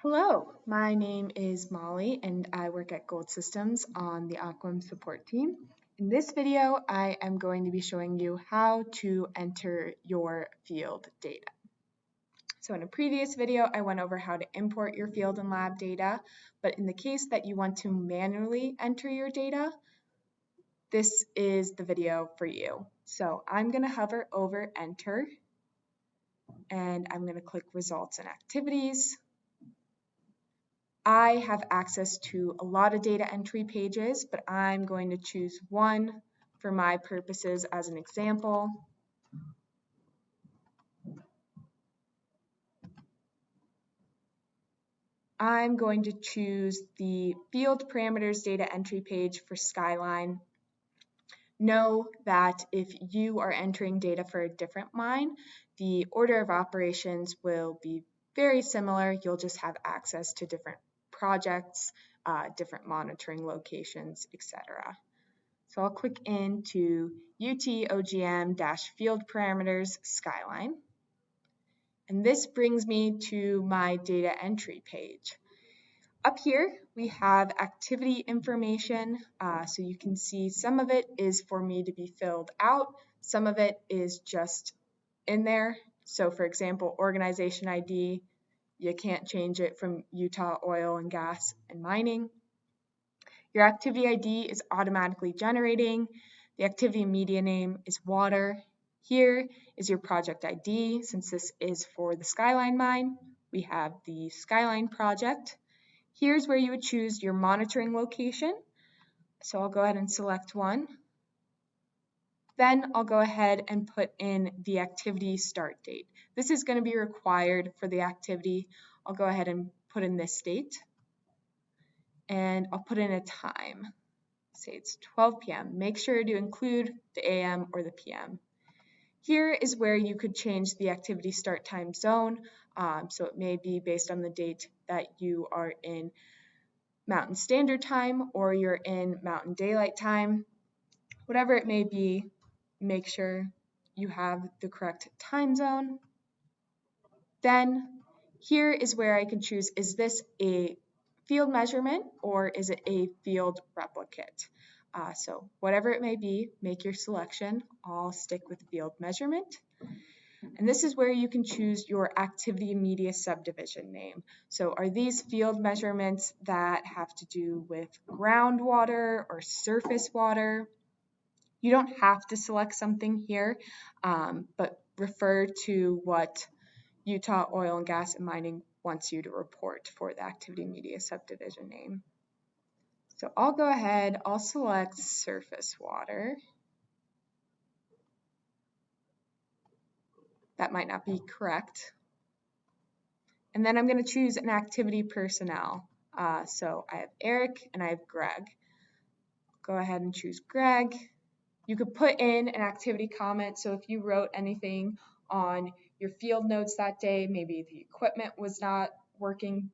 Hello, my name is Molly and I work at Gold Systems on the AWQMS support team. In this video, I am going to be showing you how to enter your field data. So in a previous video, I went over how to import your field and lab data, but in the case that you want to manually enter your data, this is the video for you. So I'm going to hover over Enter, and I'm going to click Results and Activities. I have access to a lot of data entry pages, but I'm going to choose one for my purposes as an example. I'm going to choose the field parameters data entry page for Skyline. Know that if you are entering data for a different mine, the order of operations will be very similar. You'll just have access to different projects, different monitoring locations, etc. So I'll click into AWQMS-field parameters Skyline. And this brings me to my data entry page. Up here, we have activity information, so you can see some of it is for me to be filled out. Some of it is just in there. So for example, organization ID, you can't change it from Utah Oil and Gas and Mining. Your activity ID is automatically generating. The activity media name is water. Here is your project ID. Since this is for the Skyline mine, we have the Skyline project. Here's where you would choose your monitoring location. So I'll go ahead and select one. Then I'll go ahead and put in the activity start date. This is going to be required for the activity. I'll go ahead and put in this date. And I'll put in a time. Say it's 12 p.m. Make sure to include the AM or the PM. Here is where you could change the activity start time zone. So it may be based on the date that you are in Mountain Standard Time or you're in Mountain Daylight Time. Whatever it may be, make sure you have the correct time zone. Then here is where I can choose, is this a field measurement or is it a field replicate? So whatever it may be, make your selection. I'll stick with field measurement. And this is where you can choose your activity media subdivision name. So are these field measurements that have to do with groundwater or surface water? You don't have to select something here, but refer to what Utah Oil and Gas and Mining wants you to report for the activity media subdivision name. So I'll go ahead, I'll select surface water. That might not be correct. And then I'm going to choose an activity personnel. So I have Eric and I have Greg. Go ahead and choose Greg. You could put in an activity comment. So if you wrote anything on your field notes that day, maybe the equipment was not working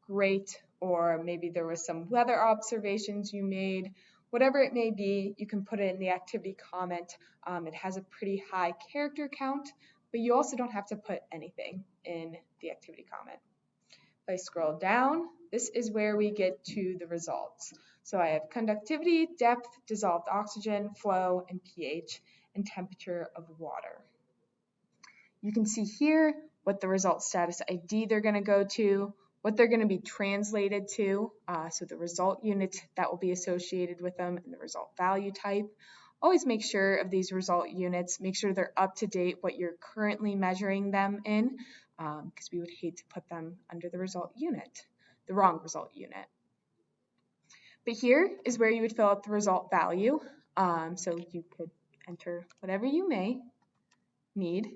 great, or maybe there was some weather observations you made, whatever it may be, you can put it in the activity comment. It has a pretty high character count, but you also don't have to put anything in the activity comment. If I scroll down, this is where we get to the results. So I have conductivity, depth, dissolved oxygen, flow, and pH, and temperature of water. You can see here what the result status ID they're going to go to, what they're going to be translated to, so the result unit that will be associated with them, and the result value type. Always make sure of these result units, make sure they're up to date what you're currently measuring them in, because we would hate to put them under the result unit, the wrong result unit. But here is where you would fill out the result value, so you could enter whatever you may need.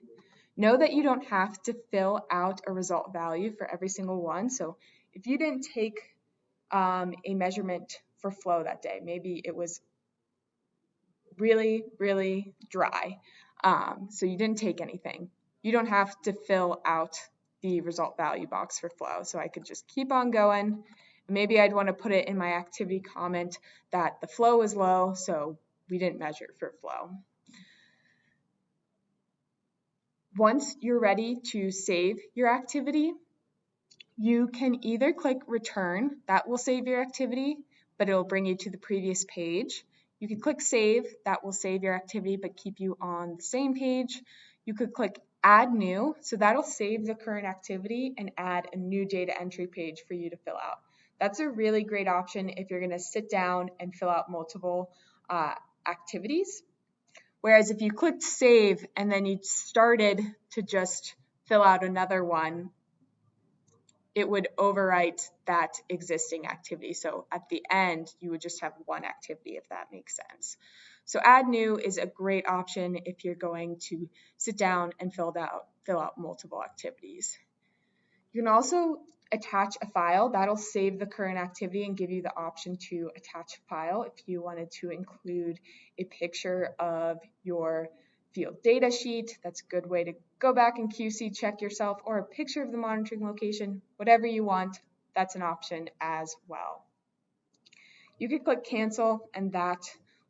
Know that you don't have to fill out a result value for every single one. So if you didn't take a measurement for flow that day, maybe it was really, really dry, so you didn't take anything. You don't have to fill out the result value box for flow. So I could just keep on going. Maybe I'd want to put it in my activity comment that the flow was low, so we didn't measure for flow. Once you're ready to save your activity, You can either click return, that will save your activity, but it'll bring you to the previous page. You could click save, that will save your activity but keep you on the same page. You could click add new, so that'll save the current activity and add a new data entry page for you to fill out. That's a really great option if you're going to sit down and fill out multiple activities. Whereas if you clicked save and then you started to just fill out another one, it would overwrite that existing activity. So at the end, you would just have one activity, if that makes sense. So add new is a great option if you're going to sit down and fill out multiple activities. You can also attach a file. That'll save the current activity and give you the option to attach a file if you wanted to include a picture of your field data sheet. That's a good way to go back and QC check yourself, or a picture of the monitoring location, whatever you want, that's an option as well. You could click cancel and that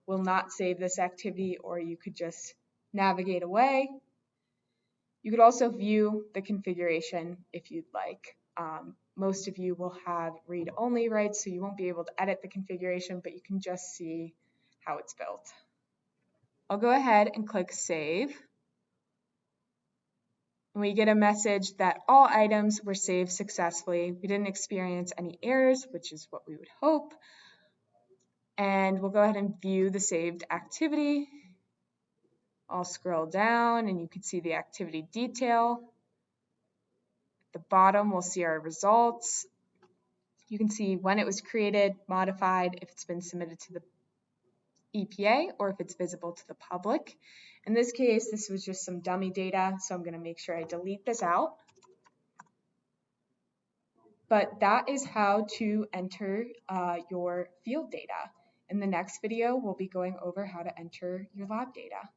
will not save this activity, or you could just navigate away. You could also view the configuration if you'd like. Most of you will have read-only rights, so you won't be able to edit the configuration, but you can just see how it's built. I'll go ahead and click Save. And we get a message that all items were saved successfully. We didn't experience any errors, which is what we would hope. And we'll go ahead and view the saved activity. I'll scroll down and you can see the activity detail. At the bottom, we'll see our results. You can see when it was created, modified, if it's been submitted to the EPA, or if it's visible to the public. In this case, this was just some dummy data, so I'm going to make sure I delete this out. But that is how to enter your field data. In the next video, we'll be going over how to enter your lab data.